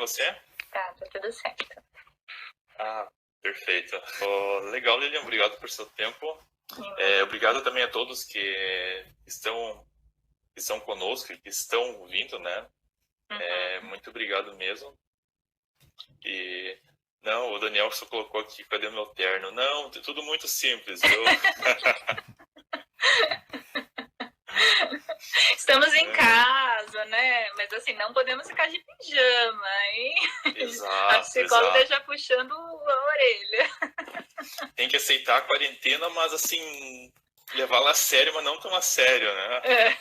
você? Tá tudo certo. Ah, perfeito. Legal, Lilian, obrigado por seu tempo. Obrigado também a todos que estão conosco e que estão ouvindo, né? Muito obrigado mesmo. E não, o Daniel só colocou aqui, cadê meu terno? Não, tudo muito simples, viu? Estamos em casa, né? Mas assim, não podemos ficar de pijama, hein? Exato, a psicóloga já puxando a orelha. Tem que aceitar a quarentena, mas assim, levá-la a sério, mas não tão a sério, né?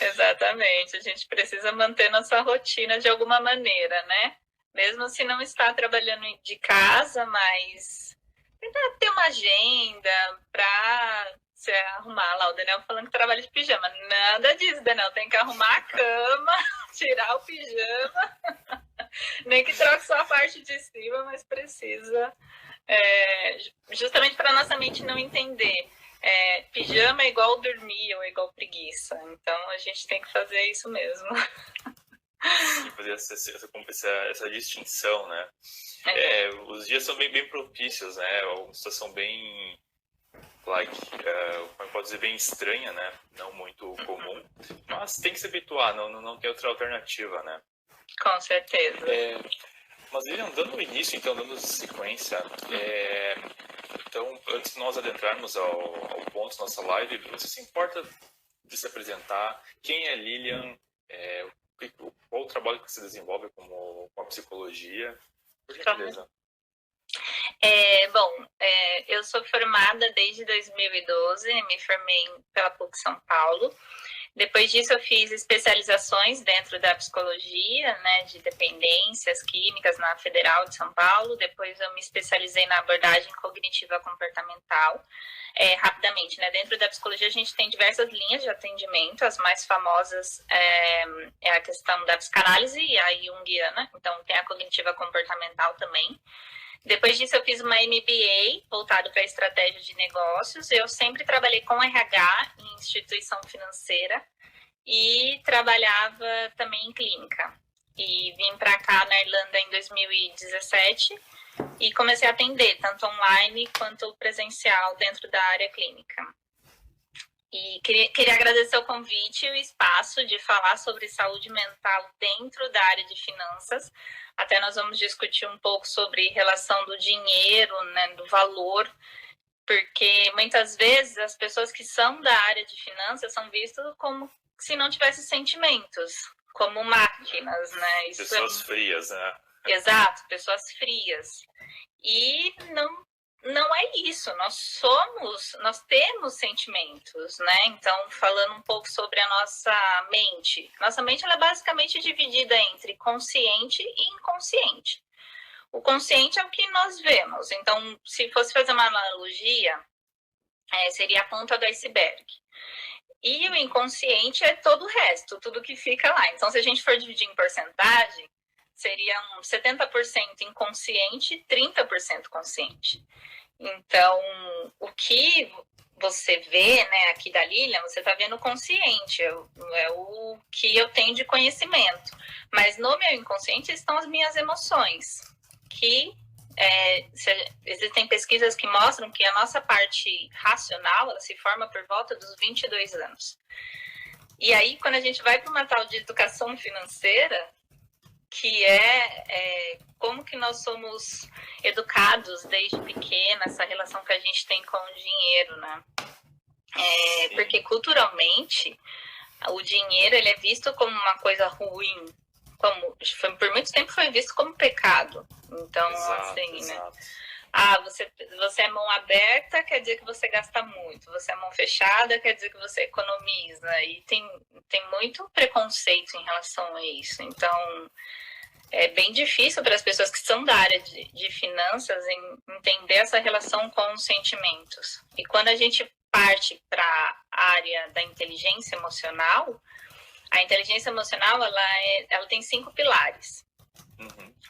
Exatamente, a gente precisa manter nossa rotina de alguma maneira, né? Mesmo se não está trabalhando de casa, mas tentar ter uma agenda para se arrumar lá. O Daniel falando que trabalha de pijama. Nada disso, Daniel. Tem que arrumar a cama, tirar o pijama. Nem que troque só a parte de cima, mas precisa. Justamente para nossa mente não entender. Pijama é igual dormir ou é igual preguiça. Então a gente tem que fazer isso mesmo. Sim, fazer essa distinção, né? Os dias são bem propícios, né? É uma situação bem, como pode dizer, bem estranha, né? Não muito comum, mas tem que se habituar, não tem outra alternativa, né? Com certeza. Mas Lilian, dando início, então, dando sequência, então, antes de nós adentrarmos ao ponto da nossa live, você se importa de se apresentar? Quem é Lilian? Qual o trabalho que você desenvolve com a psicologia? Por gentileza. Eu sou formada desde 2012, me formei pela PUC São Paulo. Depois disso eu fiz especializações dentro da psicologia, né, de dependências químicas na Federal de São Paulo. Depois eu me especializei na abordagem cognitiva comportamental. Rapidamente, né, dentro da psicologia a gente tem diversas linhas de atendimento. As mais famosas é a questão da psicanálise e a junguiana. Então tem a cognitiva comportamental também. Depois disso, eu fiz uma MBA voltado para estratégia de negócios. Eu sempre trabalhei com RH em instituição financeira e trabalhava também em clínica. E vim para cá na Irlanda em 2017 e comecei a atender tanto online quanto presencial dentro da área clínica. E queria agradecer o convite e o espaço de falar sobre saúde mental dentro da área de finanças. Até nós vamos discutir um pouco sobre relação do dinheiro, né, do valor, porque muitas vezes as pessoas que são da área de finanças são vistas como se não tivessem sentimentos, como máquinas, né? Pessoas frias, né? Exato, pessoas frias. E não é isso, nós temos sentimentos, né? Então, falando um pouco sobre a nossa mente. Nossa mente ela é basicamente dividida entre consciente e inconsciente. O consciente é o que nós vemos. Então, se fosse fazer uma analogia, seria a ponta do iceberg. E o inconsciente é todo o resto, tudo que fica lá. Então, se a gente for dividir em porcentagem, seria 70% inconsciente e 30% consciente. Então, o que você vê, né, aqui da Lilian, você está vendo consciente, é o que eu tenho de conhecimento. Mas no meu inconsciente estão as minhas emoções, que existem pesquisas que mostram que a nossa parte racional ela se forma por volta dos 22 anos. E aí, quando a gente vai para uma tal de educação financeira, que como que nós somos educados desde pequena, essa relação que a gente tem com o dinheiro, né? Porque culturalmente o dinheiro ele é visto como uma coisa ruim, por muito tempo foi visto como pecado. Então, Exato. Você é mão aberta, quer dizer que você gasta muito. Você é mão fechada, quer dizer que você economiza. E tem muito preconceito em relação a isso. Então, é bem difícil para as pessoas que são da área de finanças entender essa relação com os sentimentos. E quando a gente parte para a área da inteligência emocional, a inteligência emocional ela tem 5 pilares.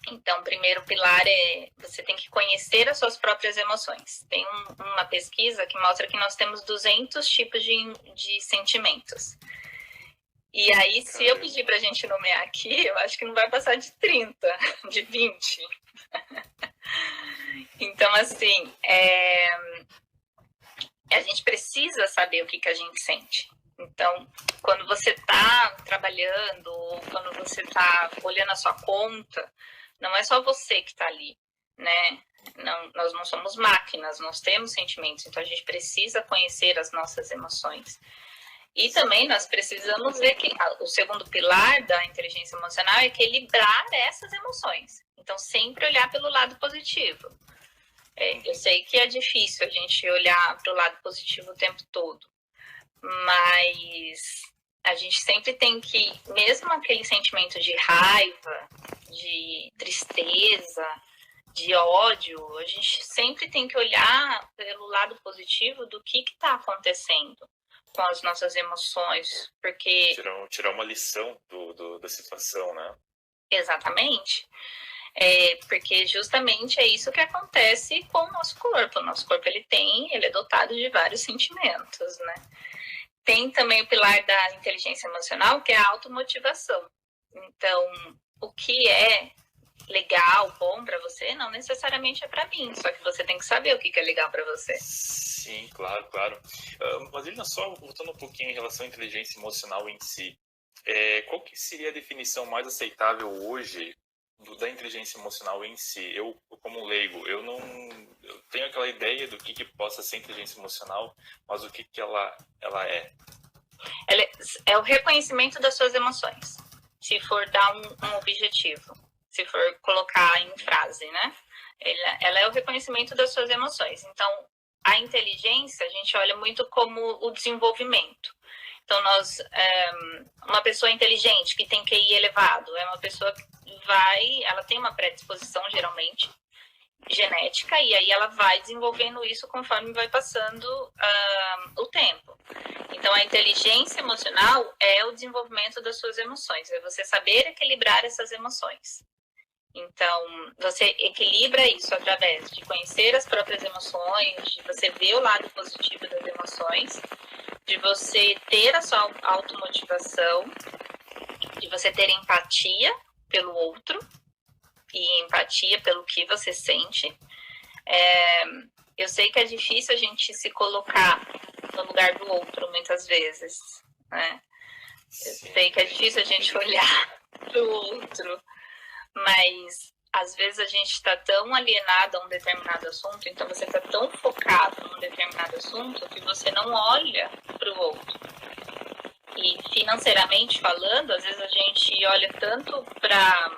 Então, o primeiro pilar você tem que conhecer as suas próprias emoções. Tem uma pesquisa que mostra que nós temos 200 tipos de sentimentos. E aí, se eu pedir para a gente nomear aqui, eu acho que não vai passar de 30, de 20. Então, assim, a gente precisa saber o que a gente sente. Então, quando você está trabalhando, ou quando você está olhando a sua conta, não é só você que está ali, né? Não, nós não somos máquinas, nós temos sentimentos, então a gente precisa conhecer as nossas emoções. E também nós precisamos ver que o segundo pilar da inteligência emocional é equilibrar essas emoções. Então, sempre olhar pelo lado positivo. Eu sei que é difícil a gente olhar para o lado positivo o tempo todo, mas a gente sempre tem que, mesmo aquele sentimento de raiva, de tristeza, de ódio, a gente sempre tem que olhar pelo lado positivo do que está acontecendo com as nossas emoções, porque... Tirar uma lição da situação, né? Exatamente. Porque justamente é isso que acontece com o nosso corpo. O nosso corpo ele é dotado de vários sentimentos, né? Tem também o pilar da inteligência emocional, que é a automotivação. Então, o que é legal, bom para você, não necessariamente é para mim, só que você tem que saber o que é legal para você. Sim, claro, claro. Mas Lina, só voltando um pouquinho em relação à inteligência emocional em si, qual que seria a definição mais aceitável hoje da inteligência emocional em si? Eu, como leigo, eu tenho aquela ideia do que possa ser inteligência emocional, mas o que ela é? Ela é o reconhecimento das suas emoções, se for dar um objetivo, se for colocar em frase, né? Ela é o reconhecimento das suas emoções. Então, a inteligência, a gente olha muito como o desenvolvimento. Então, uma pessoa inteligente, que tem QI elevado, é uma pessoa que ela tem uma predisposição, geralmente, genética, e aí ela vai desenvolvendo isso conforme vai passando o tempo. Então, a inteligência emocional é o desenvolvimento das suas emoções, é você saber equilibrar essas emoções. Então, você equilibra isso através de conhecer as próprias emoções, de você ver o lado positivo das emoções, de você ter a sua automotivação, de você ter empatia pelo outro e empatia pelo que você sente. Eu sei que é difícil a gente se colocar no lugar do outro muitas vezes, né? Eu sei que é difícil a gente olhar para o outro, mas às vezes a gente está tão alienado a um determinado assunto, então você está tão focado num determinado assunto que você não olha para o outro. E financeiramente falando, às vezes a gente olha tanto para,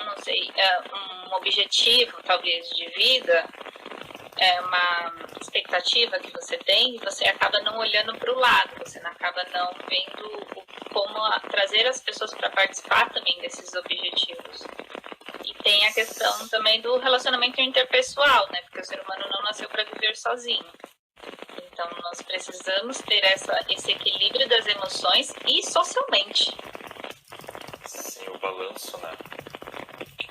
não sei, um objetivo talvez de vida, uma expectativa que você tem, e você acaba não olhando para o lado, você acaba não vendo como trazer as pessoas para participar também desses objetivos. E tem a questão também do relacionamento interpessoal, né? Porque o ser humano não nasceu para viver sozinho. Então, nós precisamos ter esse equilíbrio das emoções e socialmente. Sim, o balanço, né?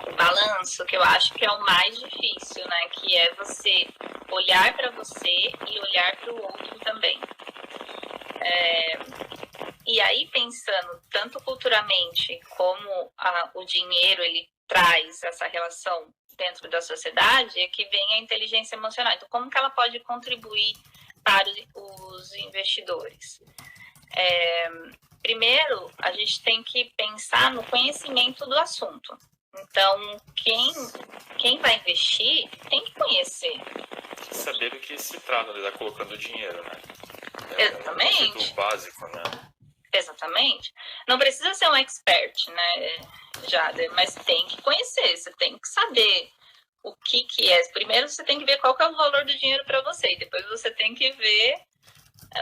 O balanço, que eu acho que é o mais difícil, né? Que é você olhar para você e olhar para o outro também. E aí, pensando tanto culturalmente como o dinheiro, ele traz essa relação dentro da sociedade, é que vem a inteligência emocional. Então, como que ela pode contribuir para os investidores? Primeiro, a gente tem que pensar no conhecimento do assunto. Então, quem vai investir tem que conhecer. Saber do que se trata, de estar colocando dinheiro, né? Exatamente. É básico, né? Exatamente. Não precisa ser um expert, né, Jader, mas tem que conhecer, você tem que saber o que é. Primeiro você tem que ver qual que é o valor do dinheiro para você, e depois você tem que ver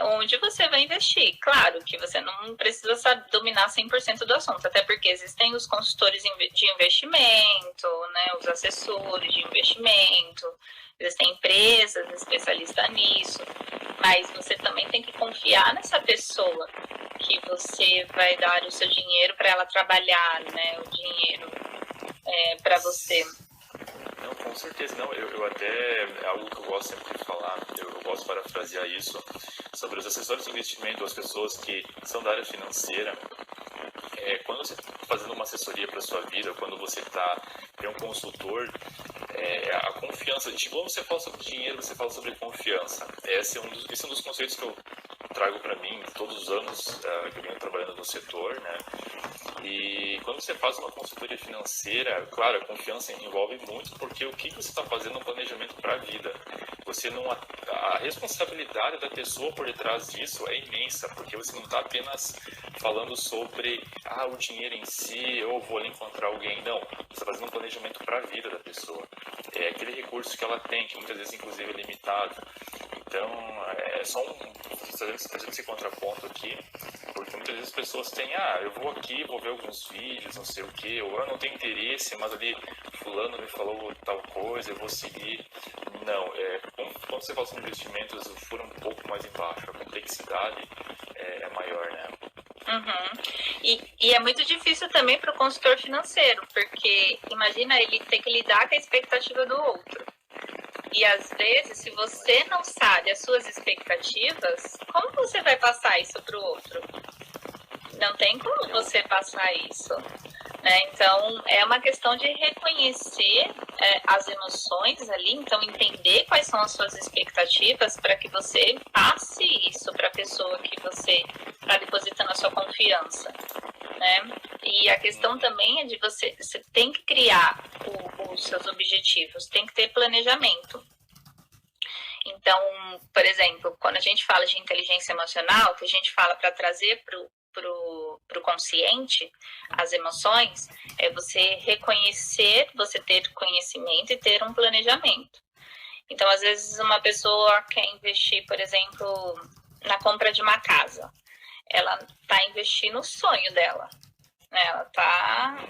onde você vai investir. Claro que você não precisa dominar 100% do assunto, até porque existem os consultores de investimento, né, os assessores de investimento, existem empresas especialistas nisso, mas você também tem que confiar nessa pessoa que você vai dar o seu dinheiro para ela trabalhar, né, o dinheiro para você. Não, com certeza, não. Eu até, é algo que eu gosto sempre de falar, eu gosto de parafrasear isso, sobre os assessores de investimento, as pessoas que são da área financeira. Quando você está fazendo uma assessoria para sua vida, quando você tem um consultor, a confiança, quando você fala sobre dinheiro, você fala sobre confiança. Esse é um dos conceitos que eu trago para mim todos os anos que eu venho trabalhando no setor, né? E quando você faz uma consultoria financeira, claro, a confiança envolve muito, porque o que você está fazendo é um planejamento para a vida. A responsabilidade da pessoa por detrás disso é imensa, porque você não está apenas falando sobre o dinheiro em si, ou vou ali encontrar alguém. Não, você está fazendo um planejamento para a vida da pessoa. É aquele recurso que ela tem, que muitas vezes inclusive é limitado. Então, é só fazendo esse contraponto aqui, porque muitas vezes as pessoas têm, eu vou aqui, vou ver alguns vídeos, não sei o que, ou eu não tenho interesse, mas ali fulano me falou tal coisa, eu vou seguir. Não, quando você fala sobre investimentos, o furo é um pouco mais embaixo, a complexidade é maior, né? Uhum. E é muito difícil também para o consultor financeiro, porque imagina ele ter que lidar com a expectativa do outro. E às vezes, se você não sabe as suas expectativas, como você vai passar isso para o outro? Não tem como você passar isso, né? Então, é uma questão de reconhecer as emoções ali, então entender quais são as suas expectativas para que você passe isso para a pessoa que você está depositando a sua confiança, né? E a questão também é de você tem que criar os seus objetivos, tem que ter planejamento. Então, por exemplo, quando a gente fala de inteligência emocional, que a gente fala para trazer pro consciente as emoções, é você reconhecer, você ter conhecimento e ter um planejamento. Então, às vezes, uma pessoa quer investir, por exemplo, na compra de uma casa. Ela está investindo no sonho dela. Né? Ela está...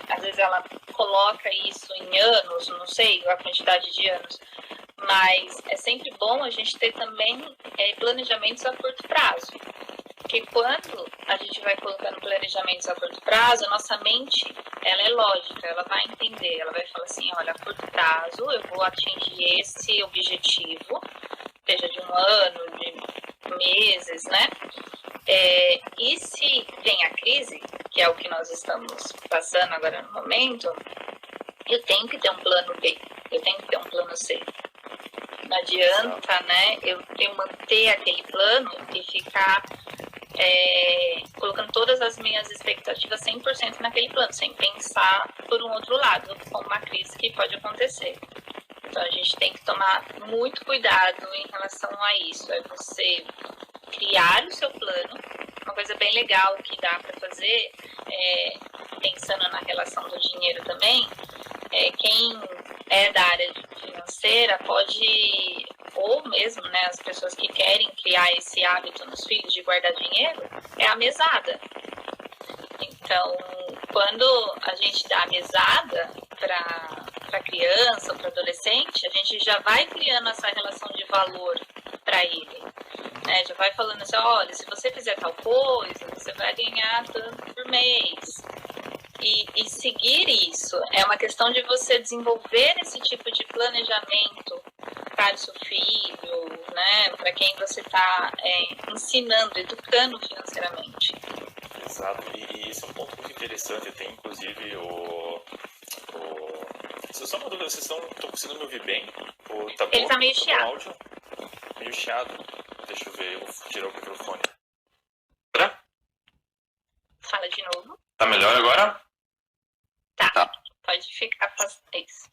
às vezes ela coloca isso em anos, não sei a quantidade de anos, mas é sempre bom a gente ter também planejamentos a curto prazo. Porque quando a gente vai colocando planejamentos a curto prazo, a nossa mente, ela é lógica, ela vai entender, ela vai falar assim, olha, a curto prazo eu vou atingir esse objetivo, seja de um ano, de meses, né? E se tem a crise, que é o que nós estamos passando agora no momento, eu tenho que ter um plano B, eu tenho que ter um plano C. Não adianta, né, eu manter aquele plano e ficar colocando todas as minhas expectativas 100% naquele plano, sem pensar por um outro lado, com uma crise que pode acontecer. Então, a gente tem que tomar muito cuidado em relação a isso. É você criar o seu plano. Uma coisa bem legal que dá para fazer, pensando na relação do dinheiro também, quem é da área financeira pode, ou mesmo, né, as pessoas que querem criar esse hábito nos filhos de guardar dinheiro, é a mesada. Então, quando a gente dá a mesada para criança ou para adolescente, a gente já vai criando essa relação de valor para ele. Né? Já vai falando assim, olha, se você fizer tal coisa, você vai ganhar tanto por mês. E seguir isso é uma questão de você desenvolver esse tipo de planejamento para o seu filho, né? Para quem você está ensinando, educando financeiramente. Exato, e isso é um ponto muito interessante. Tem inclusive só uma dúvida, vocês estão conseguindo me ouvir bem? Tá bom? Ele está meio chiado. Áudio? Meio chiado. Deixa eu ver, eu vou tirar o microfone. Fala de novo. Tá melhor agora? Tá. Pode ficar isso.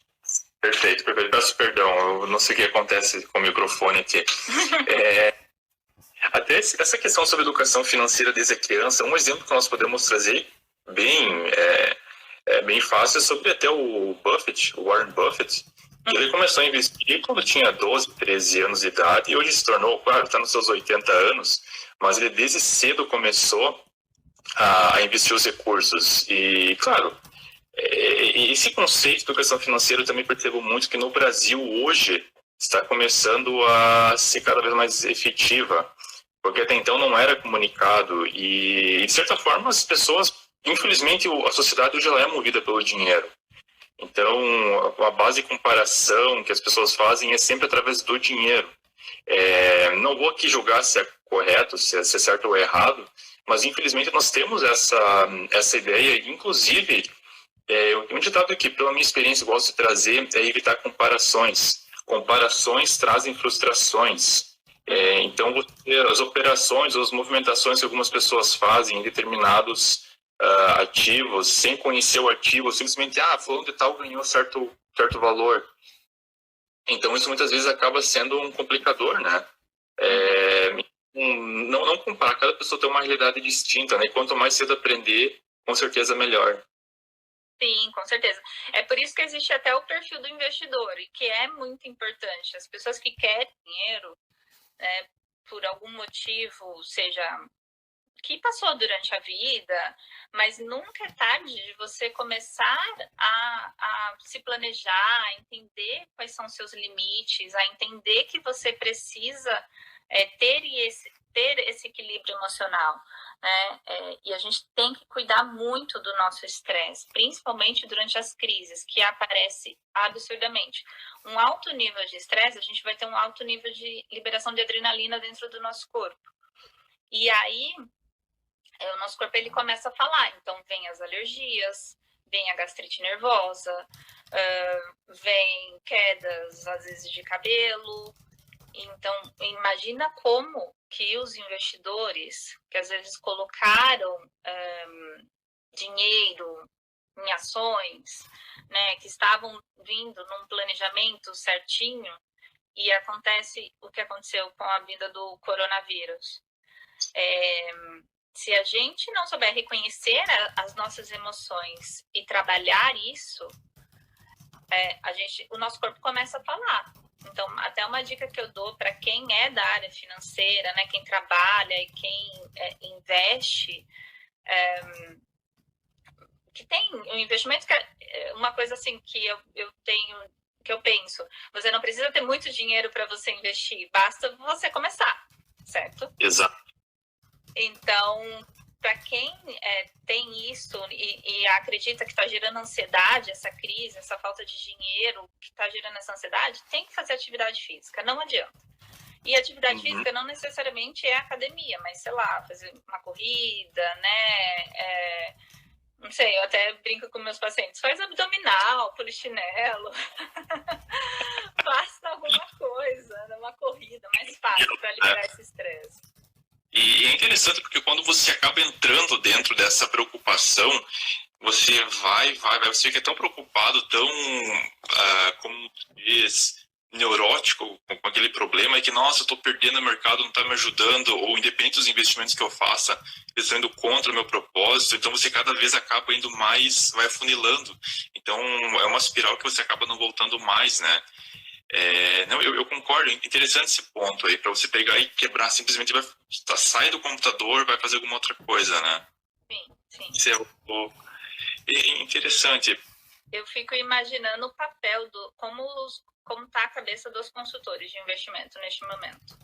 Perfeito. Peço perdão, eu não sei o que acontece com o microfone aqui. Até essa questão sobre educação financeira desde a criança, um exemplo que nós podemos trazer bem fácil é sobre até o Warren Buffett, que ele começou a investir quando tinha 12, 13 anos de idade e hoje se tornou, claro, está nos seus 80 anos, mas ele desde cedo começou a investir os recursos. E, claro, esse conceito de educação financeira eu também percebo muito que no Brasil hoje está começando a ser cada vez mais efetiva, porque até então não era comunicado e, de certa forma, as pessoas, infelizmente, a sociedade hoje ela é movida pelo dinheiro. Então, a base de comparação que as pessoas fazem é sempre através do dinheiro. Não vou aqui julgar se é correto, se é certo ou errado, mas infelizmente nós temos essa ideia, inclusive, um ditado que, pela minha experiência, eu gosto de trazer é evitar comparações. Comparações trazem frustrações. Então, as operações, as movimentações que algumas pessoas fazem em determinados ativos, sem conhecer o ativo, simplesmente, fulano de tal ganhou certo valor. Então, isso muitas vezes acaba sendo um complicador, né? Não comparar, cada pessoa tem uma realidade distinta, né? E quanto mais cedo aprender, com certeza melhor. Sim, com certeza. É por isso que existe até o perfil do investidor, e que é muito importante. As pessoas que querem dinheiro, por algum motivo, seja que passou durante a vida, mas nunca é tarde de você começar a se planejar, a entender quais são seus limites, a entender que você precisa ter esse equilíbrio emocional. Né? E a gente tem que cuidar muito do nosso estresse, principalmente durante as crises, que aparece absurdamente. Um alto nível de estresse, a gente vai ter um alto nível de liberação de adrenalina dentro do nosso corpo. E aí, o nosso corpo ele começa a falar. Então, vem as alergias, vem a gastrite nervosa, vem quedas, às vezes, de cabelo. Então, imagina como que os investidores, que às vezes colocaram dinheiro em ações, né, que estavam vindo num planejamento certinho, e acontece o que aconteceu com a vida do coronavírus. Se a gente não souber reconhecer as nossas emoções e trabalhar isso, o nosso corpo começa a falar. Então, até uma dica que eu dou para quem é da área financeira, né, quem trabalha e quem investe, que tem um investimento que é uma coisa assim que eu tenho, que eu penso, você não precisa ter muito dinheiro para você investir, basta você começar, certo? Exato. Então, para quem tem isso e acredita que está gerando ansiedade, essa crise, essa falta de dinheiro que está gerando essa ansiedade, tem que fazer atividade física, não adianta. E atividade física não necessariamente é academia, mas, sei lá, fazer uma corrida, né? Não sei, eu até brinco com meus pacientes, faz abdominal, polichinelo, faça alguma coisa, uma corrida mais fácil para liberar esse estresse. E é interessante porque quando você acaba entrando dentro dessa preocupação, você você fica tão preocupado, tão, como diz, neurótico com aquele problema, que, nossa, eu estou perdendo o mercado, não está me ajudando, ou independente dos investimentos que eu faça, eles estão indo contra o meu propósito, então você cada vez acaba indo mais, vai afunilando. Então é uma espiral que você acaba não voltando mais, né? Não, eu concordo, interessante esse ponto aí, para você pegar e quebrar, simplesmente sai do computador, vai fazer alguma outra coisa, né? Sim. Isso é interessante. Eu fico imaginando o papel como está a cabeça dos consultores de investimento neste momento,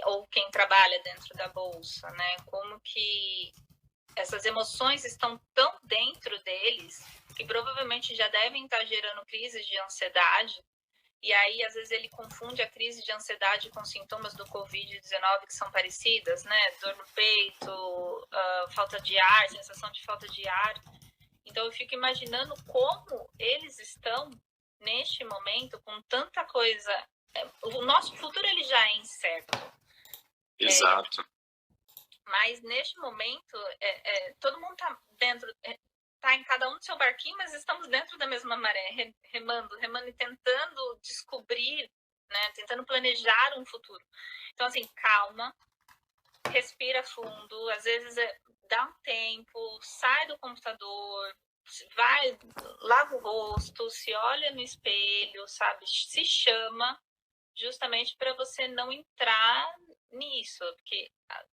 ou quem trabalha dentro da bolsa, né? Como que essas emoções estão tão dentro deles que provavelmente já devem estar gerando crises de ansiedade. E aí, às vezes, ele confunde a crise de ansiedade com sintomas do Covid-19 que são parecidas, né? Dor no peito, falta de ar, sensação de falta de ar. Então, eu fico imaginando como eles estão, neste momento, com tanta coisa. O nosso futuro, ele já é incerto. Exato. Mas, neste momento, todo mundo está dentro... Está em cada um do seu barquinho, mas estamos dentro da mesma maré, remando e tentando descobrir, né, tentando planejar um futuro. Então, assim, calma, respira fundo, às vezes dá um tempo, sai do computador, vai, lava o rosto, se olha no espelho, sabe, se chama, justamente para você não entrar nisso, porque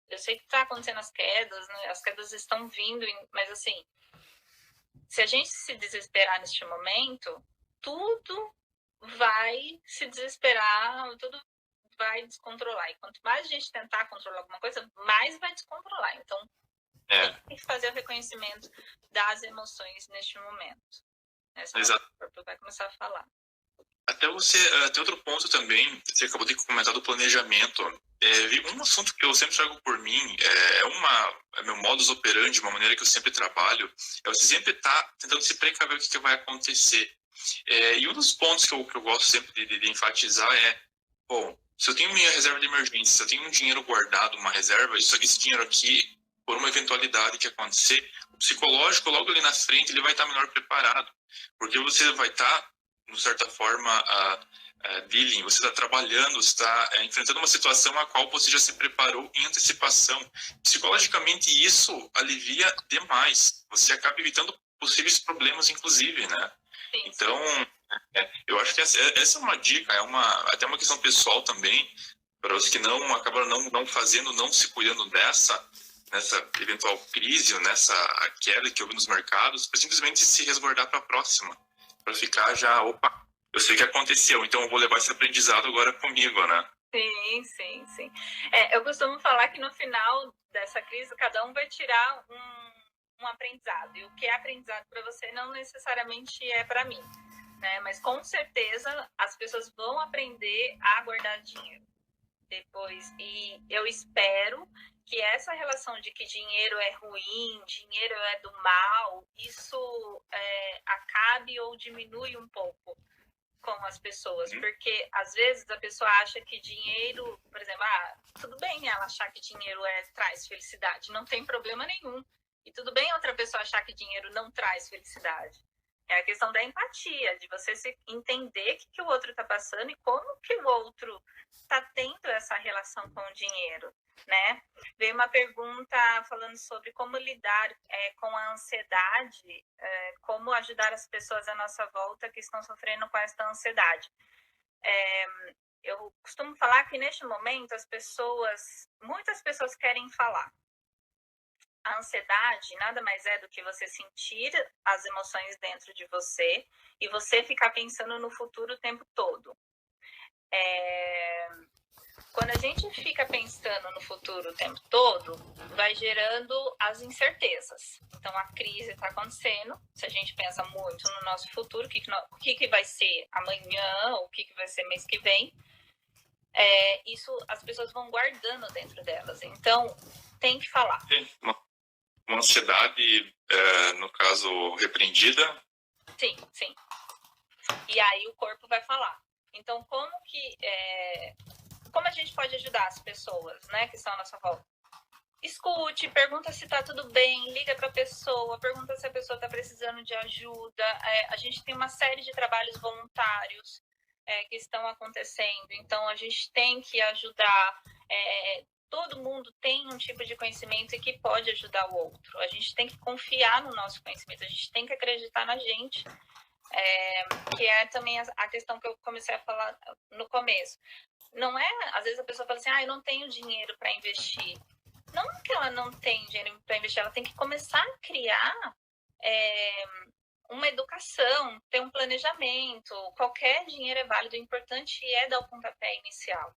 eu sei que está acontecendo as quedas, né, as quedas estão vindo, mas assim, se a gente se desesperar neste momento, tudo vai se desesperar, tudo vai descontrolar. E quanto mais a gente tentar controlar alguma coisa, mais vai descontrolar. Então, tem que fazer o reconhecimento das emoções neste momento. Essa Exato. o corpo vai começar a falar. Até você, tem outro ponto também, você acabou de comentar do planejamento. Um assunto que eu sempre trago por mim, é meu modus operandi, uma maneira que eu sempre trabalho, é você sempre estar tentando se precaver o que vai acontecer. E um dos pontos que eu gosto sempre de enfatizar bom, se eu tenho minha reserva de emergência, se eu tenho um dinheiro guardado, uma reserva, esse dinheiro aqui, por uma eventualidade que acontecer, o psicológico, logo ali na frente, ele vai estar melhor preparado. Porque você vai estar, de certa forma, dealing, você está trabalhando, você está enfrentando uma situação a qual você já se preparou em antecipação. Psicologicamente, isso alivia demais. Você acaba evitando possíveis problemas, inclusive, né? Sim, então, eu acho que essa é uma dica, até uma questão pessoal também, para os que não acabam não fazendo, não se cuidando nessa eventual crise ou nessa queda que houve nos mercados, para simplesmente se resguardar para a próxima, para ficar já, opa, eu sei o que aconteceu, então eu vou levar esse aprendizado agora comigo, né? Sim, sim, sim. Eu costumo falar que no final dessa crise, cada um vai tirar um aprendizado. E o que é aprendizado para você não necessariamente é para mim, né? Mas com certeza as pessoas vão aprender a guardar dinheiro depois. E eu espero que essa relação de que dinheiro é ruim, dinheiro é do mal, isso acabe ou diminui um pouco com as pessoas, porque às vezes a pessoa acha que dinheiro, por exemplo, tudo bem ela achar que dinheiro traz felicidade, não tem problema nenhum. E tudo bem outra pessoa achar que dinheiro não traz felicidade. É a questão da empatia, de você se entender o que o outro está passando e como que o outro está tendo essa relação com o dinheiro, né? Veio uma pergunta falando sobre como lidar com a ansiedade, como ajudar as pessoas à nossa volta que estão sofrendo com esta ansiedade. Eu costumo falar que neste momento muitas pessoas querem falar. A ansiedade nada mais é do que você sentir as emoções dentro de você e você ficar pensando no futuro o tempo todo. Quando a gente fica pensando no futuro o tempo todo, vai gerando as incertezas. Então, a crise está acontecendo. Se a gente pensa muito no nosso futuro, o que vai ser amanhã, o que vai ser mês que vem, isso as pessoas vão guardando dentro delas. Então, tem que falar. Uma ansiedade, no caso, repreendida. Sim, sim. E aí o corpo vai falar. Então, como a gente pode ajudar as pessoas, né, que estão à nossa volta? Escute, pergunta se está tudo bem, liga para a pessoa, pergunta se a pessoa está precisando de ajuda. A gente tem uma série de trabalhos voluntários que estão acontecendo, então a gente tem que ajudar. Todo mundo tem um tipo de conhecimento e que pode ajudar o outro. A gente tem que confiar no nosso conhecimento, a gente tem que acreditar na gente. Que é também a questão que eu comecei a falar no começo. Não é, às vezes a pessoa fala assim, eu não tenho dinheiro para investir. Não que ela não tem dinheiro para investir, ela tem que começar a criar uma educação, ter um planejamento. Qualquer dinheiro é válido, o importante é dar o pontapé inicial.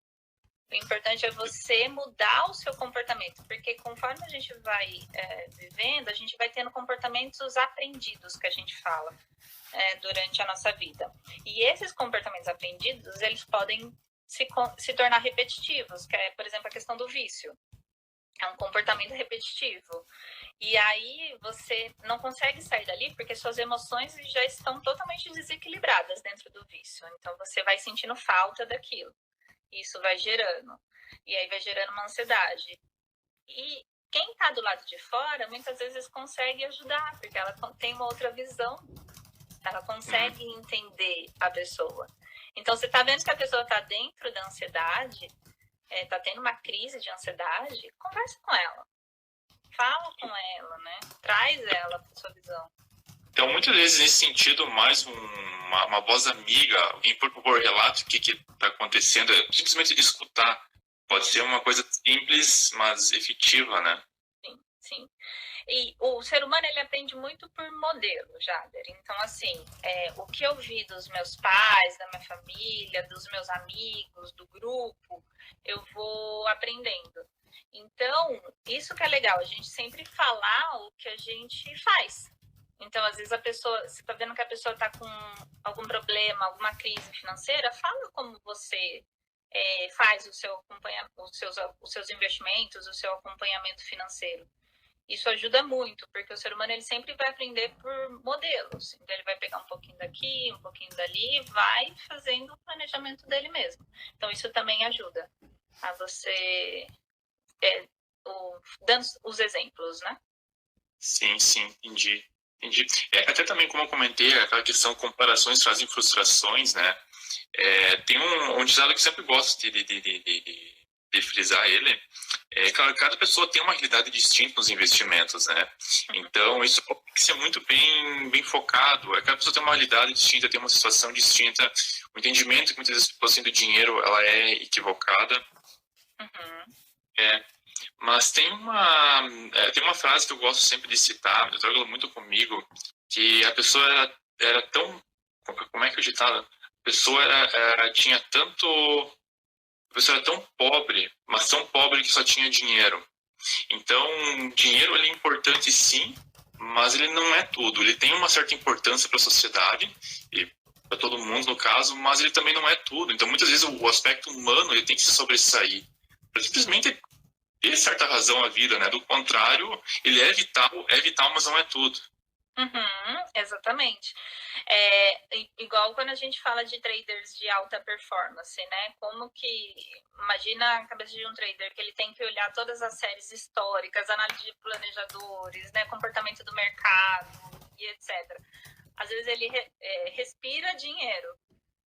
O importante é você mudar o seu comportamento, porque conforme a gente vai vivendo, a gente vai tendo comportamentos aprendidos, que a gente fala, durante a nossa vida. E esses comportamentos aprendidos, eles podem se tornar repetitivos, que é, por exemplo, a questão do vício. É um comportamento repetitivo. E aí você não consegue sair dali porque suas emoções já estão totalmente desequilibradas dentro do vício. Então você vai sentindo falta daquilo. Isso vai gerando. E aí vai gerando uma ansiedade. E quem está do lado de fora, muitas vezes consegue ajudar, porque ela tem uma outra visão. Ela consegue entender a pessoa. Então, você está vendo que a pessoa está dentro da ansiedade, está tendo uma crise de ansiedade, conversa com ela. Fala com ela, né? Traz ela para sua visão. Então, muitas vezes, nesse sentido, mais uma voz amiga, alguém por relato o que está acontecendo, simplesmente escutar. Pode ser uma coisa simples, mas efetiva, né? Sim, sim. E o ser humano, ele aprende muito por modelo, Jader. Então, assim, o que eu vi dos meus pais, da minha família, dos meus amigos, do grupo, eu vou aprendendo. Então, isso que é legal, a gente sempre falar o que a gente faz. Então, às vezes você está vendo que a pessoa está com algum problema, alguma crise financeira, fala como você faz os seus investimentos, o seu acompanhamento financeiro. Isso ajuda muito, porque o ser humano ele sempre vai aprender por modelos. Então, ele vai pegar um pouquinho daqui, um pouquinho dali, e vai fazendo o planejamento dele mesmo. Então, isso também ajuda a você dando os exemplos, né? Sim, entendi. Até também, como eu comentei, aquela questão de comparações trazem frustrações, né? Tem um ditado que eu sempre gosto de frisar ele. Claro, cada pessoa tem uma realidade distinta nos investimentos, né? Então, isso tem que ser muito bem focado. Cada pessoa tem uma realidade distinta, tem uma situação distinta. O entendimento que muitas vezes a pessoa tem do dinheiro, ela é equivocada. Mas tem uma frase que eu gosto sempre de citar, eu trago ela muito comigo, que a pessoa era tão... Como é que eu ditado? A pessoa tinha tanto... A pessoa era tão pobre, mas tão pobre que só tinha dinheiro. Então, dinheiro ele é importante sim, mas ele não é tudo. Ele tem uma certa importância para a sociedade, e para todo mundo no caso, mas ele também não é tudo. Então, muitas vezes o aspecto humano ele tem que se sobressair. Para simplesmente ter certa razão a vida, né? Do contrário, ele é vital, mas não é tudo. Exatamente. Igual quando a gente fala de traders de alta performance, né? Como que... Imagina a cabeça de um trader que ele tem que olhar todas as séries históricas, análise de planejadores, né? Comportamento do mercado e etc. Às vezes ele respira dinheiro,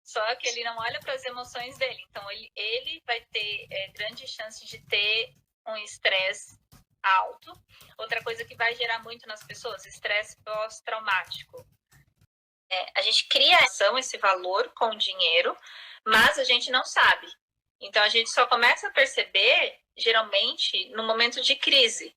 só que ele não olha para as emoções dele. Então, ele vai ter grande chance de ter um estresse alto. Outra coisa que vai gerar muito nas pessoas, estresse pós-traumático. A gente cria esse valor com o dinheiro, mas a gente não sabe. Então, a gente só começa a perceber, geralmente, no momento de crise,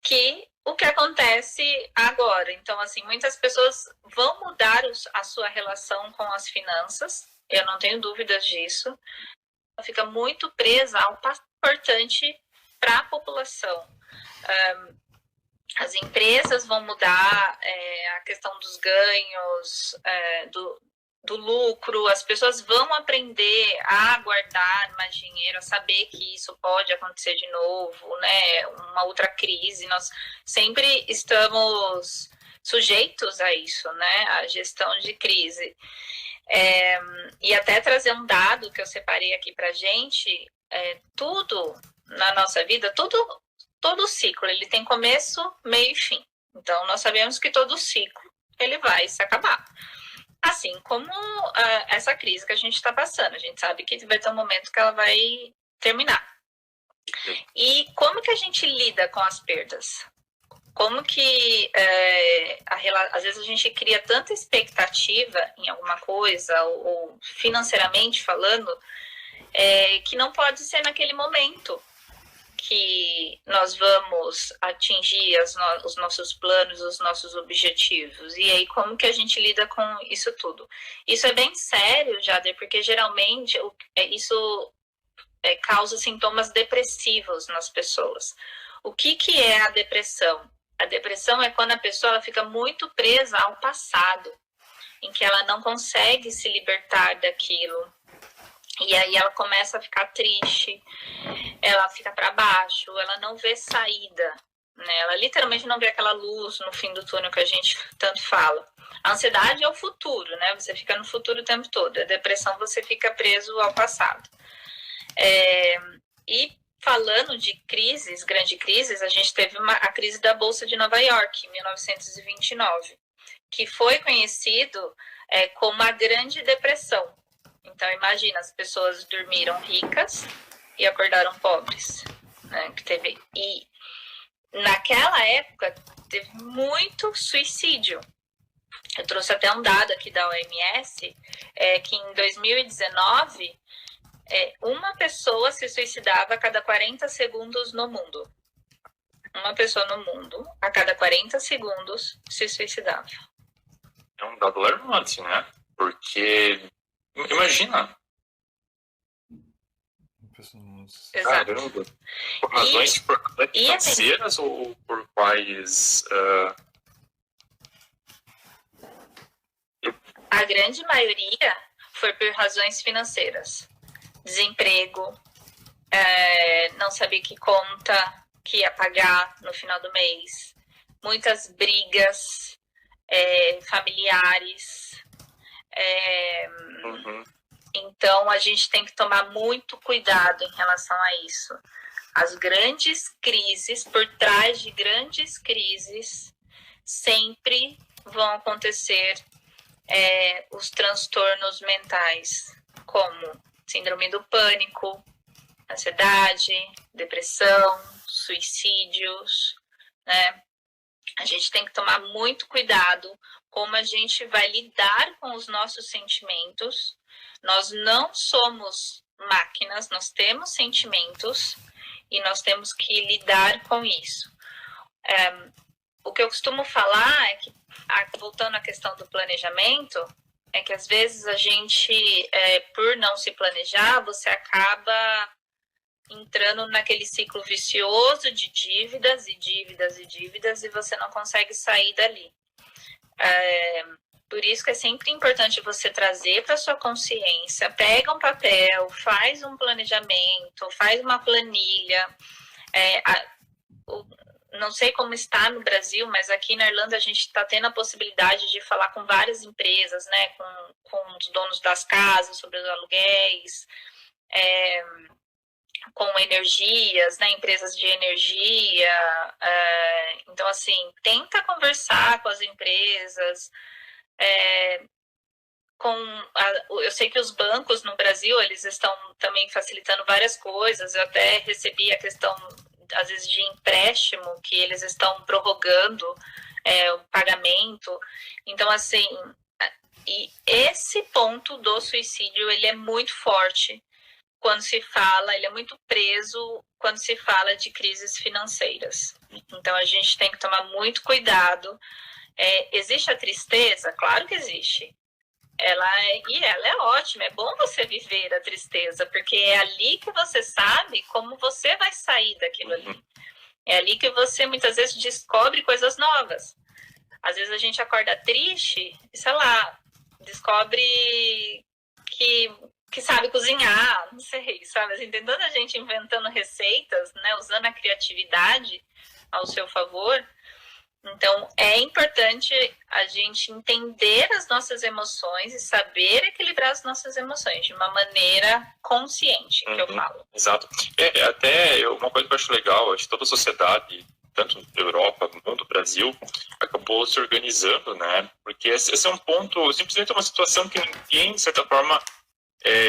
que o que acontece agora. Então, assim, muitas pessoas vão mudar a sua relação com as finanças, eu não tenho dúvidas disso. Ela fica muito presa ao importante para a população. As empresas vão mudar a questão dos ganhos, do lucro, as pessoas vão aprender a guardar mais dinheiro, a saber que isso pode acontecer de novo, né? Uma outra crise, nós sempre estamos sujeitos a isso, né? A gestão de crise. E até trazer um dado que eu separei aqui para a gente, tudo na nossa vida, todo ciclo, ele tem começo, meio e fim. Então, nós sabemos que todo ciclo, ele vai se acabar. Assim como essa crise que a gente está passando. A gente sabe que vai ter um momento que ela vai terminar. E como que a gente lida com as perdas? Como que, às vezes, a gente cria tanta expectativa em alguma coisa, ou financeiramente falando, que não pode ser naquele momento que nós vamos atingir os nossos planos, os nossos objetivos. E aí, como que a gente lida com isso tudo? Isso é bem sério, Jader, porque geralmente isso causa sintomas depressivos nas pessoas. O que é a depressão? A depressão é quando a pessoa ela fica muito presa ao passado, em que ela não consegue se libertar daquilo. E aí ela começa a ficar triste, ela fica para baixo, ela não vê saída, né? Ela literalmente não vê aquela luz no fim do túnel que a gente tanto fala. A ansiedade é o futuro, né? Você fica no futuro o tempo todo. A depressão, você fica preso ao passado. E falando de crises, grandes crises, a gente teve a crise da Bolsa de Nova York, em 1929, que foi conhecido como a Grande Depressão. Então, imagina, as pessoas dormiram ricas e acordaram pobres, né? E naquela época, teve muito suicídio. Eu trouxe até um dado aqui da OMS, que em 2019, uma pessoa se suicidava a cada 40 segundos no mundo. Uma pessoa no mundo, a cada 40 segundos, se suicidava. É um dado alarmante, né? Porque... Imagina. Exato. Por razões financeiras ou por quais... a grande maioria foi por razões financeiras. Desemprego, não saber que conta que ia pagar no final do mês, muitas brigas familiares. Então, a gente tem que tomar muito cuidado em relação a isso. As grandes crises, por trás de grandes crises, sempre vão acontecer os transtornos mentais, como síndrome do pânico, ansiedade, depressão, suicídios, né? A gente tem que tomar muito cuidado como a gente vai lidar com os nossos sentimentos. Nós não somos máquinas, nós temos sentimentos e nós temos que lidar com isso. O que eu costumo falar é que, voltando à questão do planejamento, é que às vezes a gente, por não se planejar, você acaba entrando naquele ciclo vicioso de dívidas e dívidas e dívidas e você não consegue sair dali. Por isso que é sempre importante você trazer para sua consciência, pega um papel, faz um planejamento, faz uma planilha. Não sei como está no Brasil, mas aqui na Irlanda a gente está tendo a possibilidade de falar com várias empresas, né, com os donos das casas sobre os aluguéis, com energias, né, empresas de energia. Então, assim, tenta conversar com as empresas. Eu sei que os bancos no Brasil, eles estão também facilitando várias coisas. Eu até recebi a questão, às vezes, de empréstimo, que eles estão prorrogando o pagamento. Então, assim, e esse ponto do suicídio, ele é muito forte quando se fala, ele é muito preso quando se fala de crises financeiras. Então, a gente tem que tomar muito cuidado. Existe a tristeza? Claro que existe. Ela é ótima, é bom você viver a tristeza, porque é ali que você sabe como você vai sair daquilo ali. É ali que você, muitas vezes, descobre coisas novas. Às vezes a gente acorda triste e, sei lá, descobre que sabe cozinhar, não sei, sabe? Assim, tem tanta gente inventando receitas, né, usando a criatividade ao seu favor. Então, é importante a gente entender as nossas emoções e saber equilibrar as nossas emoções de uma maneira consciente, que eu falo. Exato. Até uma coisa que eu acho legal, acho que toda a sociedade, tanto na Europa, no mundo, Brasil, acabou se organizando, né? Porque esse é um ponto, simplesmente uma situação que ninguém, de certa forma,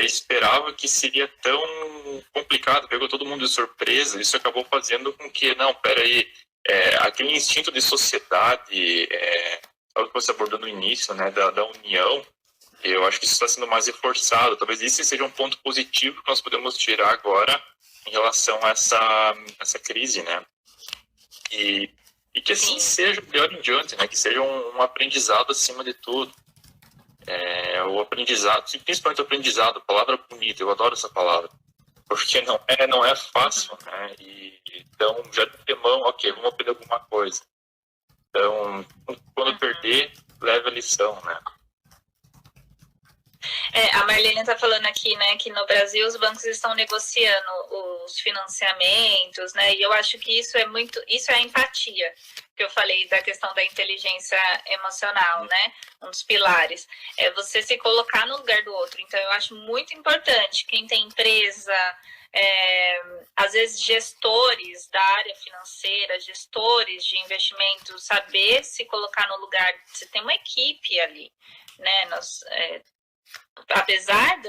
esperava que seria tão complicado, pegou todo mundo de surpresa. Isso acabou fazendo com que, não, peraí, aquele instinto de sociedade, algo que você abordou no início, né, da união, eu acho que isso está sendo mais reforçado. Talvez isso seja um ponto positivo que nós podemos tirar agora em relação a essa crise, né? E que assim seja melhor em diante, né? Que seja um aprendizado acima de tudo. O aprendizado, principalmente o aprendizado, palavra bonita, eu adoro essa palavra, porque não é fácil, né? Então, já de antemão, ok, vamos aprender alguma coisa. Então, quando perder, leve a lição, né? A Marlene está falando aqui, né, que no Brasil os bancos estão negociando os financiamentos, né, e eu acho que isso é a empatia, que eu falei da questão da inteligência emocional, né, um dos pilares, é você se colocar no lugar do outro. Então, eu acho muito importante quem tem empresa, às vezes gestores da área financeira, gestores de investimentos, saber se colocar no lugar, você tem uma equipe ali, né, apesar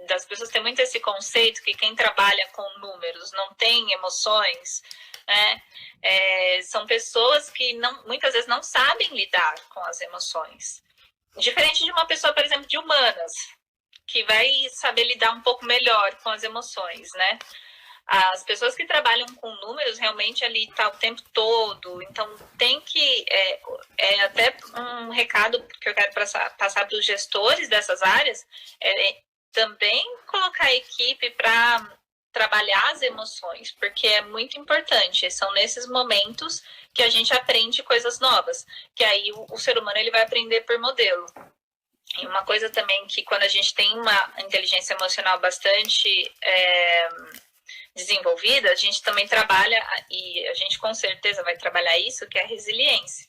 das pessoas terem muito esse conceito que quem trabalha com números não tem emoções, né? São pessoas que muitas vezes não sabem lidar com as emoções. Diferente de uma pessoa, por exemplo, de humanas, que vai saber lidar um pouco melhor com as emoções, né? As pessoas que trabalham com números realmente ali tá o tempo todo, então tem que até um recado que eu quero passar para os gestores dessas áreas, também colocar a equipe para trabalhar as emoções, porque é muito importante. São nesses momentos que a gente aprende coisas novas, que aí o ser humano ele vai aprender por modelo. E uma coisa também que quando a gente tem uma inteligência emocional bastante desenvolvida, a gente também trabalha, e a gente com certeza vai trabalhar isso, que é a resiliência.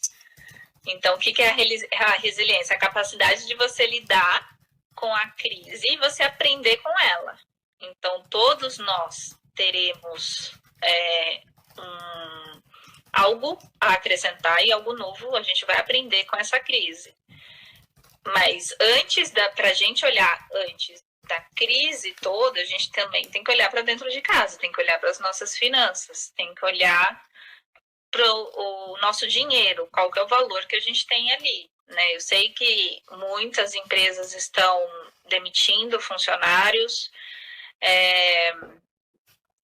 Então, o que é a resiliência? A capacidade de você lidar com a crise e você aprender com ela. Então, todos nós teremos algo a acrescentar e algo novo a gente vai aprender com essa crise. Mas para a gente olhar antes da crise toda, a gente também tem que olhar para dentro de casa, tem que olhar para as nossas finanças, tem que olhar para o nosso dinheiro, qual que é o valor que a gente tem ali. Né? Eu sei que muitas empresas estão demitindo funcionários.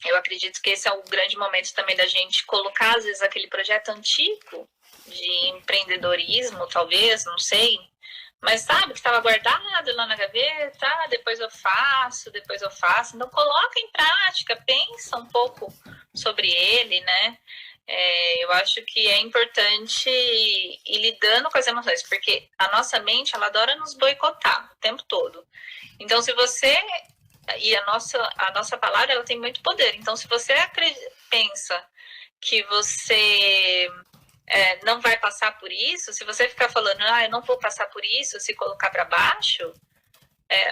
Eu acredito que esse é o grande momento também da gente colocar, às vezes, aquele projeto antigo de empreendedorismo, talvez, não sei, mas sabe, que estava guardado lá na gaveta, depois eu faço. Então, coloca em prática, pensa um pouco sobre ele, né? Eu acho que é importante ir lidando com as emoções, porque a nossa mente, ela adora nos boicotar o tempo todo. Então, se você... E a nossa palavra, ela tem muito poder. Então, se você pensa que você... não vai passar por isso, se você ficar falando, eu não vou passar por isso, se colocar para baixo,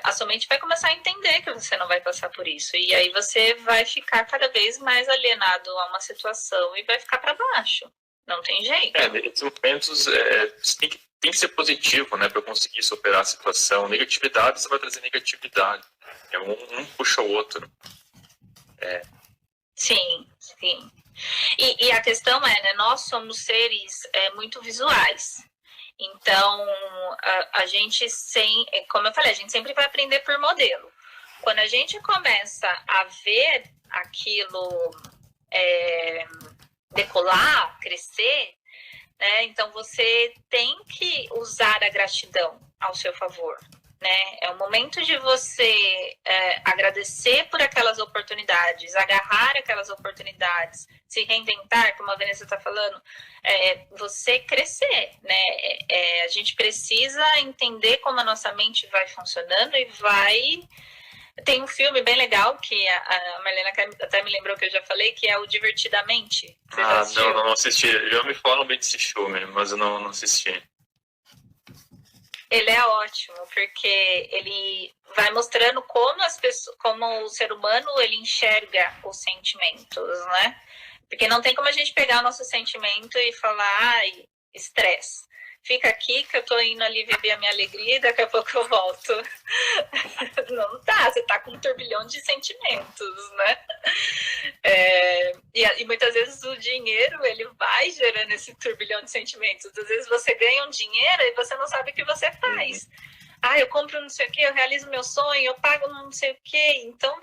a sua mente vai começar a entender que você não vai passar por isso. E aí você vai ficar cada vez mais alienado a uma situação e vai ficar para baixo. Não tem jeito. Nesses momentos tem que ser positivo, né, para conseguir superar a situação. Negatividade, você vai trazer negatividade. Um puxa o outro. Sim. E a questão né, nós somos seres muito visuais. Então, a gente, como eu falei, a gente sempre vai aprender por modelo. Quando a gente começa a ver aquilo decolar, crescer, né, então você tem que usar a gratidão ao seu favor. Né? É o momento de você agradecer por aquelas oportunidades, agarrar aquelas oportunidades, se reinventar, como a Vanessa está falando, você crescer. Né? A gente precisa entender como a nossa mente vai funcionando e vai... Tem um filme bem legal que a Marlena até me lembrou que eu já falei, que é o Divertidamente. Você já assistiu? Não assisti. Já me falam bem desse filme, mas eu não assisti. Ele é ótimo, porque ele vai mostrando como o ser humano ele enxerga os sentimentos, né? Porque não tem como a gente pegar o nosso sentimento e falar, estresse. Fica aqui que eu tô indo ali viver a minha alegria e daqui a pouco eu volto. Não tá, você tá com um turbilhão de sentimentos, né? E muitas vezes o dinheiro, ele vai gerando esse turbilhão de sentimentos. Às vezes você ganha um dinheiro e você não sabe o que você faz. Eu compro não sei o quê, eu realizo meu sonho, eu pago não sei o quê. Então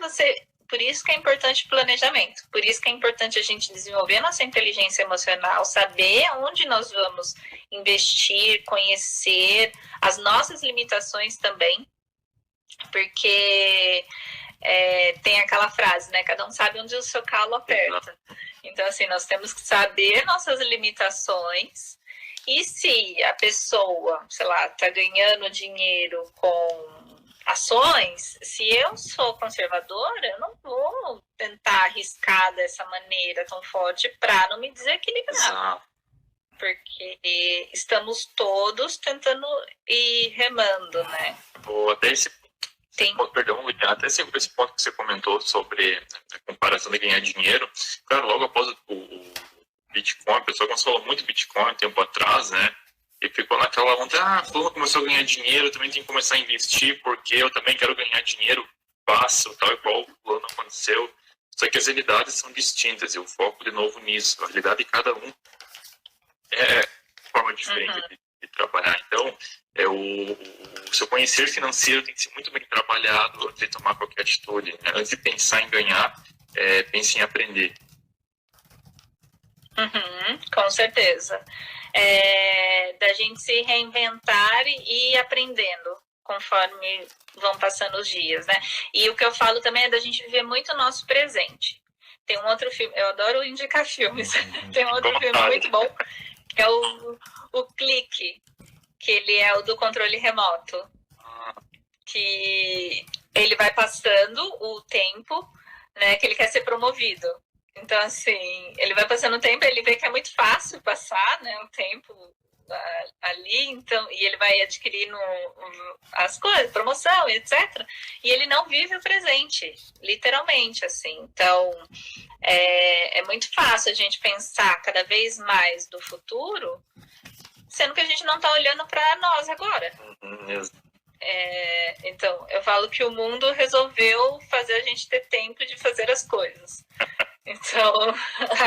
por isso que é importante o planejamento, por isso que é importante a gente desenvolver nossa inteligência emocional, saber onde nós vamos investir, conhecer as nossas limitações também, porque tem aquela frase, né? Cada um sabe onde o seu calo aperta. Então, assim, nós temos que saber nossas limitações e se a pessoa, sei lá, está ganhando dinheiro com ações, se eu sou conservadora, eu não vou tentar arriscar dessa maneira tão forte para não me desequilibrar. Porque estamos todos tentando ir remando, né? Até esse ponto que você comentou sobre a comparação de ganhar dinheiro, claro, logo após o Bitcoin, a pessoa começou a falar muito Bitcoin um tempo atrás, né? E ficou naquela onda, fulano começou a ganhar dinheiro, eu também tenho que começar a investir, porque eu também quero ganhar dinheiro fácil, tal igual o fulano aconteceu. Só que as realidades são distintas, e eu foco de novo nisso. A realidade de cada um é forma diferente de trabalhar. Então, o seu conhecer financeiro tem que ser muito bem trabalhado antes de tomar qualquer atitude. Né? Antes de pensar em ganhar, pense em aprender. Com certeza. Da gente se reinventar e ir aprendendo conforme vão passando os dias, né? E o que eu falo também é da gente viver muito o nosso presente. Tem um outro filme, eu adoro indicar filmes, tem um outro filme muito bom, que é o Clique, que ele é o do controle remoto. que ele vai passando o tempo, né, que ele quer ser promovido. Então, assim, ele vai passando o tempo, ele vê que é muito fácil passar, né, o tempo ali, então, e ele vai adquirindo as coisas, promoção, etc. E ele não vive o presente, literalmente, assim. Então, é muito fácil a gente pensar cada vez mais do futuro, sendo que a gente não está olhando para nós agora. Então, eu falo que o mundo resolveu fazer a gente ter tempo de fazer as coisas. Então,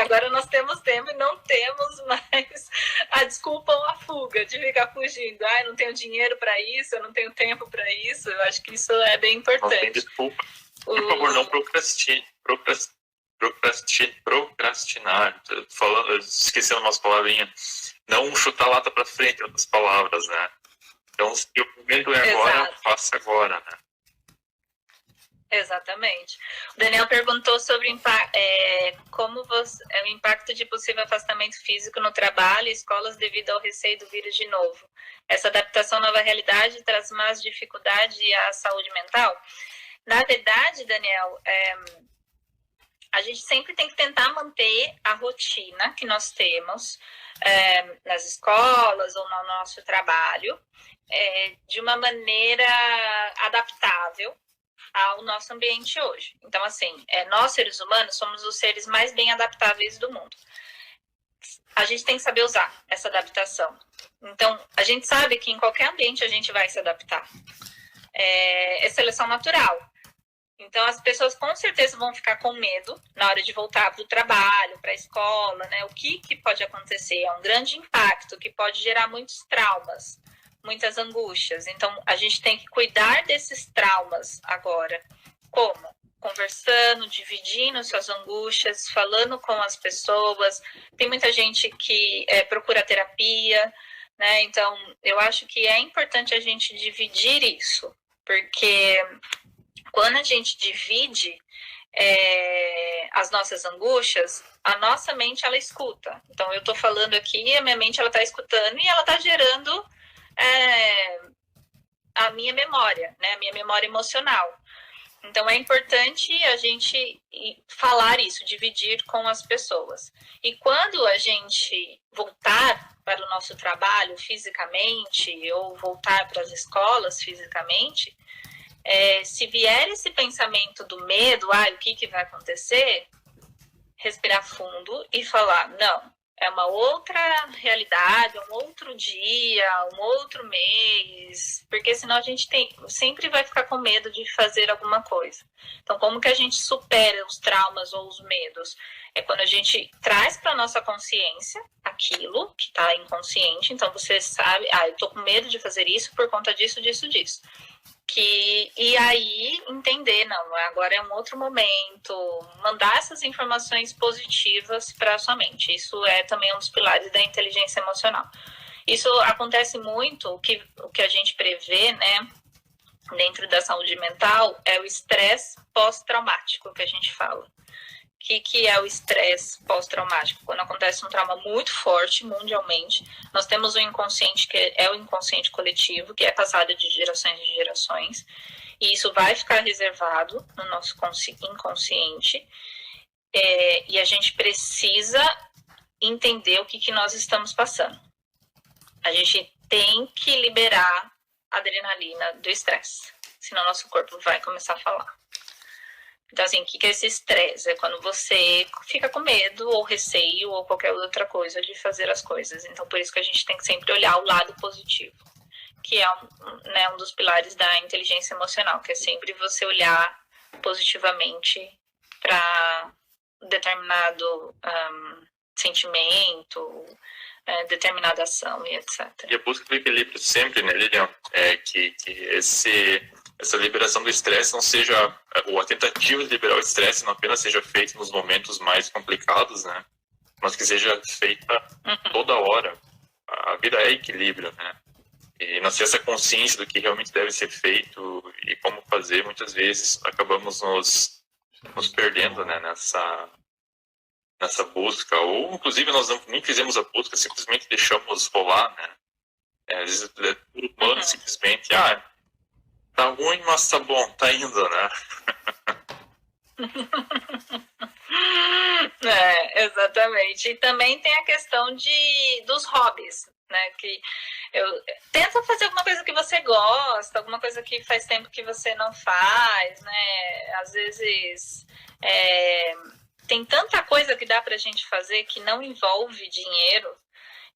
agora nós temos tempo e não temos mais a desculpa ou a fuga de ficar fugindo. Eu não tenho dinheiro para isso, eu não tenho tempo para isso. Eu acho que isso é bem importante. Não tem desculpa. Por favor, não procrastinar. Esquecendo umas palavrinhas. Não chutar a lata para frente, outras palavras, né? Então, se o momento é agora, faça agora, né? Exatamente. O Daniel perguntou sobre como o impacto de possível afastamento físico no trabalho e escolas devido ao receio do vírus de novo. Essa adaptação à nova realidade traz mais dificuldade à saúde mental? Na verdade, Daniel, a gente sempre tem que tentar manter a rotina que nós temos nas escolas ou no nosso trabalho de uma maneira adaptável ao nosso ambiente hoje. Então, assim, nós, seres humanos, somos os seres mais bem adaptáveis do mundo. A gente tem que saber usar essa adaptação. Então, a gente sabe que em qualquer ambiente a gente vai se adaptar. É seleção natural. Então, as pessoas com certeza vão ficar com medo na hora de voltar para o trabalho, para a escola, né? O que pode acontecer? É um grande impacto que pode gerar muitos traumas, muitas angústias. Então, a gente tem que cuidar desses traumas agora. Como? Conversando, dividindo suas angústias, falando com as pessoas. Tem muita gente que procura terapia, né? Então, eu acho que é importante a gente dividir isso, porque quando a gente divide as nossas angústias, a nossa mente, ela escuta. Então, eu estou falando aqui, a minha mente, ela está escutando e ela está gerando a minha memória, né? A minha memória emocional. Então, é importante a gente falar isso, dividir com as pessoas. E quando a gente voltar para o nosso trabalho fisicamente ou voltar para as escolas fisicamente, se vier esse pensamento do medo, o que vai acontecer? Respirar fundo e falar, não, é uma outra realidade, um outro dia, um outro mês, porque senão a gente sempre vai ficar com medo de fazer alguma coisa. Então, como que a gente supera os traumas ou os medos? É quando a gente traz para a nossa consciência aquilo que está inconsciente, então você sabe, eu estou com medo de fazer isso por conta disso, disso, disso. E aí entender, não, agora é um outro momento, mandar essas informações positivas para a sua mente. Isso é também um dos pilares da inteligência emocional. Isso acontece muito, o que a gente prevê, né, dentro da saúde mental, é o estresse pós-traumático que a gente fala. O que é o estresse pós-traumático? Quando acontece um trauma muito forte mundialmente, nós temos o inconsciente, que é o inconsciente coletivo, que é passado de gerações em gerações, e isso vai ficar reservado no nosso inconsciente, e a gente precisa entender o que nós estamos passando. A gente tem que liberar a adrenalina do estresse, senão nosso corpo vai começar a falar. Então, assim, o que é esse estresse? É quando você fica com medo ou receio ou qualquer outra coisa de fazer as coisas. Então, por isso que a gente tem que sempre olhar o lado positivo, que é um dos pilares da inteligência emocional, que é sempre você olhar positivamente para determinado sentimento, determinada ação e etc. E a busca do equilíbrio sempre, né, Lilian, que essa liberação do estresse não seja, ou a tentativa de liberar o estresse não apenas seja feita nos momentos mais complicados, né, mas que seja feita toda hora. A vida é equilíbrio, né, e nós ter essa consciência do que realmente deve ser feito e como fazer, muitas vezes acabamos nos perdendo, né, nessa busca, ou inclusive nós nem fizemos a busca, simplesmente deixamos rolar, né, às vezes é tudo humano, simplesmente, tá ruim, mas tá bom, tá indo, né? Exatamente. E também tem a questão dos hobbies, né? Que tenta fazer alguma coisa que você gosta, alguma coisa que faz tempo que você não faz, né? Às vezes tem tanta coisa que dá pra gente fazer que não envolve dinheiro.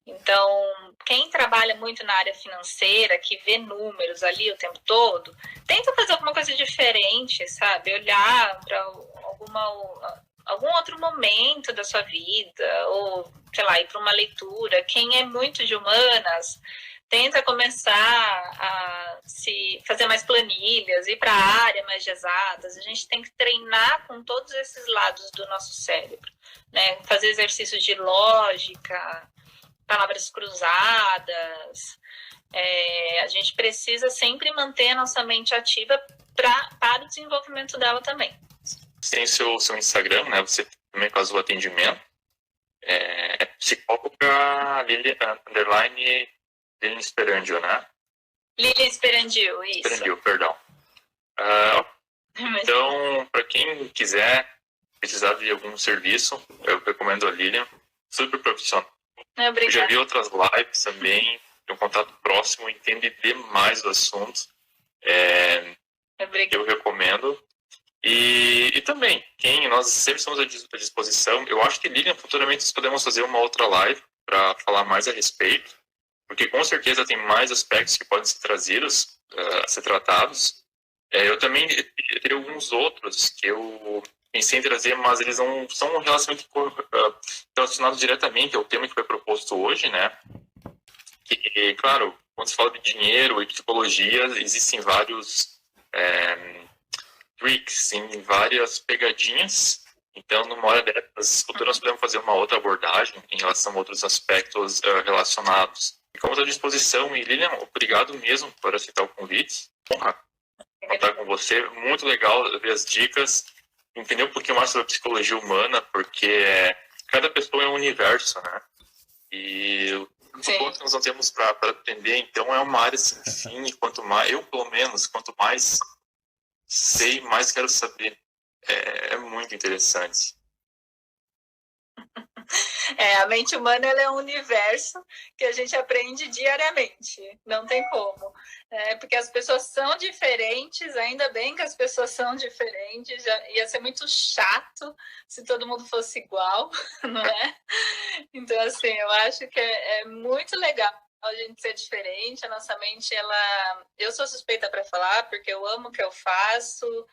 Então, quem trabalha muito na área financeira, que vê números ali o tempo todo, tenta fazer alguma coisa diferente, sabe? Olhar para algum outro momento da sua vida, ou, sei lá, ir para uma leitura. Quem é muito de humanas, tenta começar a se fazer mais planilhas, ir para a área mais de exatas. A gente tem que treinar com todos esses lados do nosso cérebro, né? Fazer exercícios de lógica, palavras cruzadas. A gente precisa sempre manter a nossa mente ativa para o desenvolvimento dela também. Tem seu Instagram, né? Você também faz o atendimento. Psicóloga Lilian Sperandio, né? Lilian Sperandio, isso. Sperandio, perdão. Então, para quem quiser precisar de algum serviço, eu recomendo a Lilian. Super profissional. Eu já vi outras lives também, tem um contato próximo, entende demais o assunto. Eu recomendo. E também, nós sempre estamos à disposição. Eu acho que, Lilian, futuramente nós podemos fazer uma outra live para falar mais a respeito, porque com certeza tem mais aspectos que podem ser trazidos, a ser tratados. Eu também teria alguns outros que eu pensei em trazer, mas eles não são relacionados diretamente ao tema que foi proposto hoje, né? E, claro, quando se fala de dinheiro e psicologia, existem vários tricks, em várias pegadinhas. Então, numa hora dessas, nós podemos fazer uma outra abordagem em relação a outros aspectos relacionados. Ficamos à disposição. E, Lilian, obrigado mesmo por aceitar o convite. Honra contar com você. Muito legal ver as dicas. Entender um pouquinho mais sobre a psicologia humana, porque cada pessoa é um universo, né? E o quanto nós não temos para aprender, então é uma área sem fim, e quanto mais, eu pelo menos, quanto mais sei, mais quero saber. É muito interessante. A mente humana ela é um universo que a gente aprende diariamente, não tem como. Porque as pessoas são diferentes, ainda bem que as pessoas são diferentes, ia ser muito chato se todo mundo fosse igual, não é? Então, assim, eu acho que é muito legal a gente ser diferente, a nossa mente, eu sou suspeita para falar, porque eu amo o que eu faço.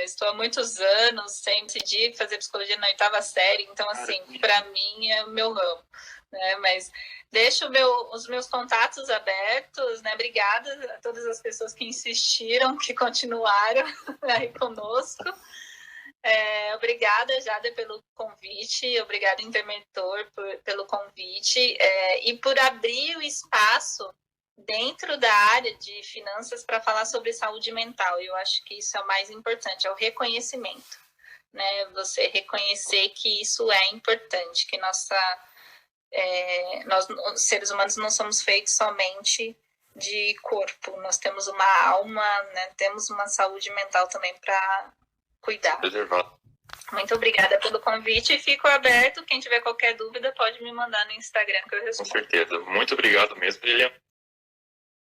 Estou há muitos anos sem decidir fazer psicologia na 8ª série, então assim, para mim é o meu ramo, né? Mas deixo os meus contatos abertos, né? Obrigada a todas as pessoas que insistiram, que continuaram aí conosco. Obrigada, Jada, pelo convite, obrigada, Intermentor, pelo convite e por abrir o espaço dentro da área de finanças para falar sobre saúde mental. Eu acho que isso é o mais importante, é o reconhecimento, né? Você reconhecer que isso é importante, que nós, seres humanos, não somos feitos somente de corpo, nós temos uma alma, né? Temos uma saúde mental também para cuidar. Muito obrigada pelo convite e fico aberto. Quem tiver qualquer dúvida pode me mandar no Instagram que eu respondo. Com certeza. Muito obrigado mesmo, Lilian.